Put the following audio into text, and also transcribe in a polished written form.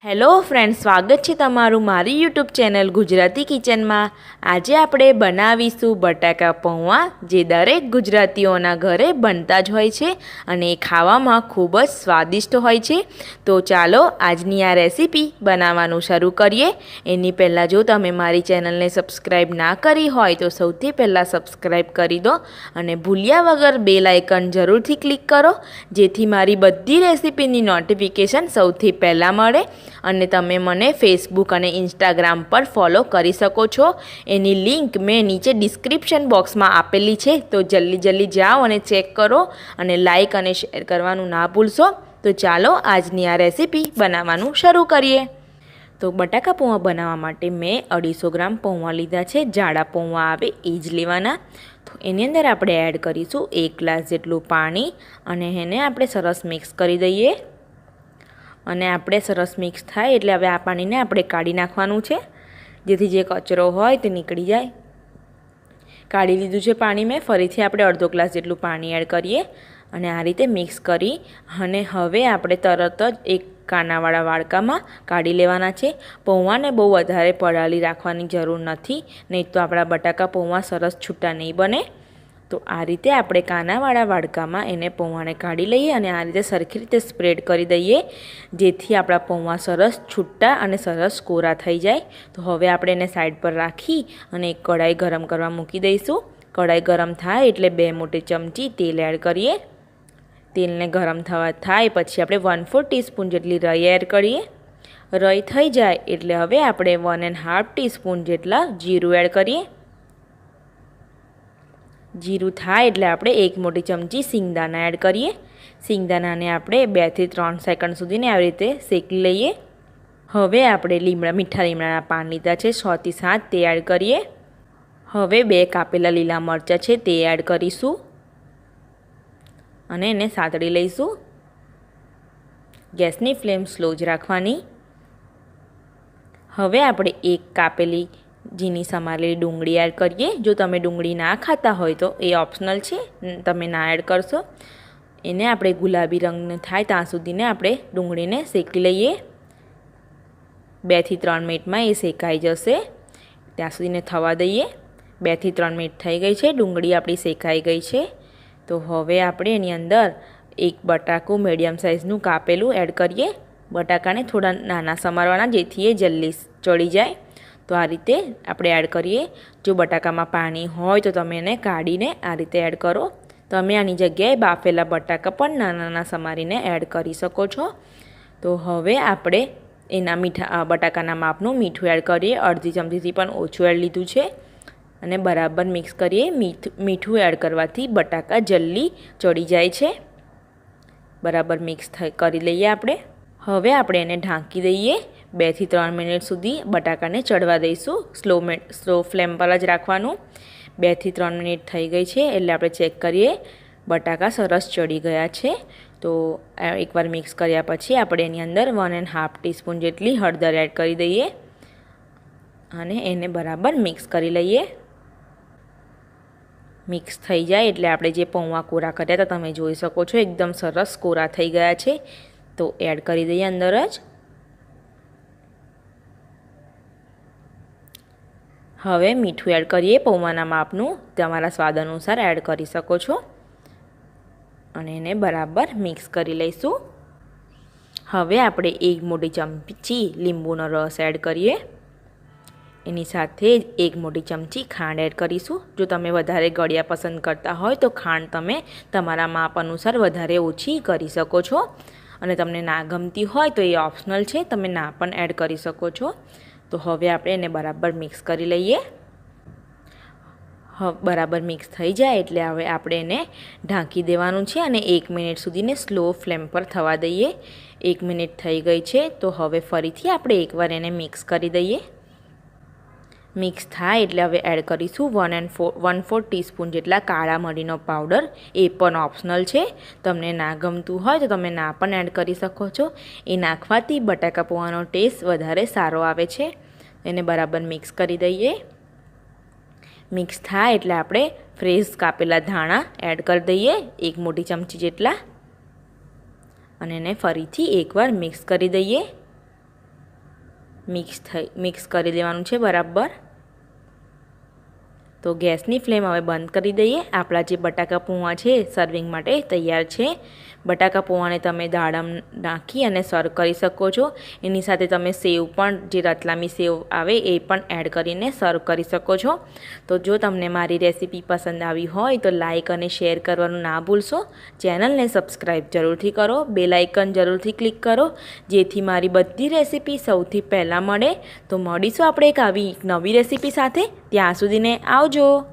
Hello friends, સ્વાગત છે તમારું મારી યુટ્યુબ ચેનલ ગુજરાતી કિચનમાં। આજે આપણે બનાવીશું બટાકા પૌવા, જે દરેક ગુજરાતીઓના ઘરે બનતા જ હોય છે અને એ ખાવામાં ખૂબ જ સ્વાદિષ્ટ હોય છે। તો ચાલો આજની આ રેસીપી બનાવવાનું શરૂ કરીએ। એની પહેલાં જો તમે મારી ચેનલને સબસ્ક્રાઈબ ના કરી હોય તો સૌથી પહેલાં સબસ્ક્રાઈબ કરી દો અને ભૂલ્યા વગર બેલ આઇકન જરૂરથી ક્લિક કરો, જેથી મારી બધી રેસીપીની નોટિફિકેશન સૌથી પહેલાં મળે। અને તમે મને ફેસબુક અને ઇન્સ્ટાગ્રામ પર ફોલો કરી શકો છો। એની લિંક મેં નીચે ડિસ્ક્રિપ્શન બોક્સમાં આપેલી છે, તો જલ્દી જાઓ અને ચેક કરો અને લાઇક અને શેર કરવાનું ના ભૂલશો। તો ચાલો આજની આ રેસીપી બનાવવાનું શરૂ કરીએ। તો બટાકા પૌવા બનાવવા માટે મેં 250 ગ્રામ પૌવા લીધા છે। જાડા પૌવા આવે એ જ લેવાના। તો એની અંદર આપણે એડ કરીશું 1 ગ્લાસ જેટલું પાણી અને એને આપણે સરસ મિક્સ કરી દઈએ। અને આપણે સરસ મિક્સ થાય એટલે હવે આ પાણીને આપણે કાઢી નાખવાનું છે, જેથી જે કચરો હોય તે નીકળી જાય। કાઢી લીધું છે પાણી મેં। ફરીથી આપણે 1/2 ગ્લાસ જેટલું પાણી એડ કરીએ અને આ રીતે મિક્સ કરી અને હવે આપણે તરત જ એક કાનાવાળા વાડકામાં કાઢી લેવાના છે। પૌવાને બહુ વધારે પલાળી રાખવાની જરૂર નથી, નહીં તો આપણા બટાકા પૌવા સરસ છૂટા નહીં બને। તો આ રીતે આપણે કાનાવાળા વાડકામાં એને પૌવાને કાઢી લઈએ અને આ રીતે સરખી રીતે સ્પ્રેડ કરી દઈએ, જેથી આપણા પૌવા સરસ છૂટા અને સરસ કોરા થઈ જાય। તો હવે આપણે એને સાઈડ પર રાખી અને એક કઢાઈ ગરમ કરવા મૂકી દઈશું। કઢાઈ ગરમ થાય એટલે 2 મોટી ચમચી તેલ એડ કરીએ। તેલને ગરમ થાય પછી આપણે 1/4 ટીસ્પૂન જેટલી રાઈ એડ કરીએ। રાઈ થઈ જાય એટલે હવે આપણે 1.5 ટીસ્પૂન જેટલા જીરું એડ કરીએ। જીરું થાય એટલે આપણે 1 મોટી ચમચી સિંગદાણા એડ કરીએ। સિંગદાણાને આપણે 2 થી 3 સેકન્ડ સુધીને આવી રીતે શેકી લઈએ। હવે આપણે મીઠા લીમડાના પાન લીધા છે 6 થી 7, તે એડ કરીએ। હવે 2 કાપેલા લીલા મરચાં છે તે એડ કરીશું અને એને સાતળી લઈશું। ગેસની ફ્લેમ સ્લો જ રાખવાની। હવે આપણે 1 કાપેલી ઝીણી સમારેલી ડુંગળી એડ કરીએ। જો તમે ડુંગળી ના ખાતા હોય તો એ ઓપ્શનલ છે, તમે ના એડ કરશો। એને આપણે ગુલાબી રંગ થાય ત્યાં સુધીને આપણે ડુંગળીને શેકી લઈએ। 2 થી 3 મિનિટમાં એ શેકાઈ જશે, ત્યાં સુધીને થવા દઈએ। 2 થી 3 મિનિટ થઈ ગઈ છે, ડુંગળી આપણી શેકાઈ ગઈ છે। તો હવે આપણે એની અંદર એક બટાકું મીડિયમ સાઇઝનું કાપેલું એડ કરીએ। બટાકાને થોડા નાના સમારવાના, જેથી એ જલ્દી ચડી જાય। તો આ રીતે આપણે એડ કરીએ। જો બટાકામાં પાણી હોય તો તમે એને કાઢીને આ રીતે એડ કરો। તમે આની જગ્યાએ બાફેલા બટાકા પણ નાના સમારીને એડ કરી શકો છો। તો હવે આપણે એના બટાકાના માપનું મીઠું એડ કરીએ। અડધી ચમચીથી પણ ઓછું એડ લીધું છે અને બરાબર મિક્સ કરીએ। મીઠું એડ કરવાથી બટાકા જલ્દી ચડી જાય છે। બરાબર મિક્સ કરી લઈએ આપણે। હવે આપણે એને ઢાંકી દઈએ। 2 થી 3 મિનિટ સુધી બટાકાને ચડવા દઈશું। સ્લો ફ્લેમ પર જ રાખવાનું। 2 થી 3 મિનિટ થઈ ગઈ છે એટલે આપણે ચેક કરીએ, બટાકા સરસ ચડી ગયા છે। તો એકવાર મિક્સ કર્યા પછી આપણે એની અંદર 1.5 ટીસ્પૂન જેટલી હળદર એડ કરી દઈએ અને એને બરાબર મિક્સ કરી લઈએ। મિક્સ થઈ જાય એટલે આપણે જે પૌવા કોરા કર્યા હતા તમે જોઈ શકો છો, એકદમ સરસ કોરા થઈ ગયા છે। તો એડ કરી દઈએ અંદર જ। હવે મીઠું એડ કરીએ પૌવાના માપનું, તમારા સ્વાદ અનુસાર એડ કરી શકો છો અને એને બરાબર મિક્સ કરી લઈશું। હવે આપણે 1 મોટી ચમચી લીંબુનો રસ એડ કરીએ। એની સાથે જ 1 મોટી ચમચી ખાંડ એડ કરીશું। જો તમે વધારે ગળ્યા પસંદ કરતા હોય તો ખાંડ તમે તમારા માપ અનુસાર વધારે ઓછી કરી શકો છો અને તમને ના ગમતી હોય તો એ ઓપ્શનલ છે, તમે ના પણ એડ કરી શકો છો। તો હવે આપણે એને બરાબર મિક્સ કરી લઈએ। બરાબર મિક્સ થઈ જાય એટલે હવે આપણે એને ઢાંકી દેવાનું છે અને 1 મિનિટ સુધીને સ્લો ફ્લેમ પર થવા દઈએ। 1 મિનિટ થઈ ગઈ છે તો હવે ફરીથી આપણે એકવાર એને મિક્સ કરી દઈએ। મિક્સ થાય એટલે હવે એડ કરીશું 1/4 ટીસ્પૂન જેટલા કાળા મરીનો પાવડર। એ પણ ઓપ્શનલ છે, તમને ના ગમતું હોય તો તમે ના પણ એડ કરી શકો છો। એ નાખવાથી બટાકા પૌવાનો ટેસ્ટ વધારે સારો આવે છે। એને બરાબર મિક્સ કરી દઈએ। મિક્સ થાય એટલે આપણે ફ્રેશ કાપેલા ધાણા એડ કરી દઈએ 1 મોટી ચમચી જેટલા અને એને ફરીથી એકવાર મિક્સ કરી દઈએ। મિક્સ કરી દેવાનું છે બરાબર। તો ગેસની ફ્લેમ હવે બંધ કરી દઈએ। આપણા જે બટાકા પૌવા છે સર્વિંગ માટે તૈયાર છે। બટાકા પૌવાને તમે દાડમ નાખી અને સર્વ કરી શકો છો। એની સાથે તમે સેવ પણ, જે રતલામી સેવ આવે એ પણ એડ કરીને સર્વ કરી શકો છો। તો જો તમને મારી રેસીપી પસંદ આવી હોય તો લાઈક અને શેર કરવાનું ના ભૂલશો। ચેનલને સબસ્ક્રાઈબ જરૂરથી કરો, બેલ આઇકન જરૂરથી ક્લિક કરો, જેથી મારી બધી રેસીપી સૌથી પહેલાં મળે। તો મળીશું આપણે એક આવી નવી રેસીપી સાથે। ત્યાં સુધીને આવજો।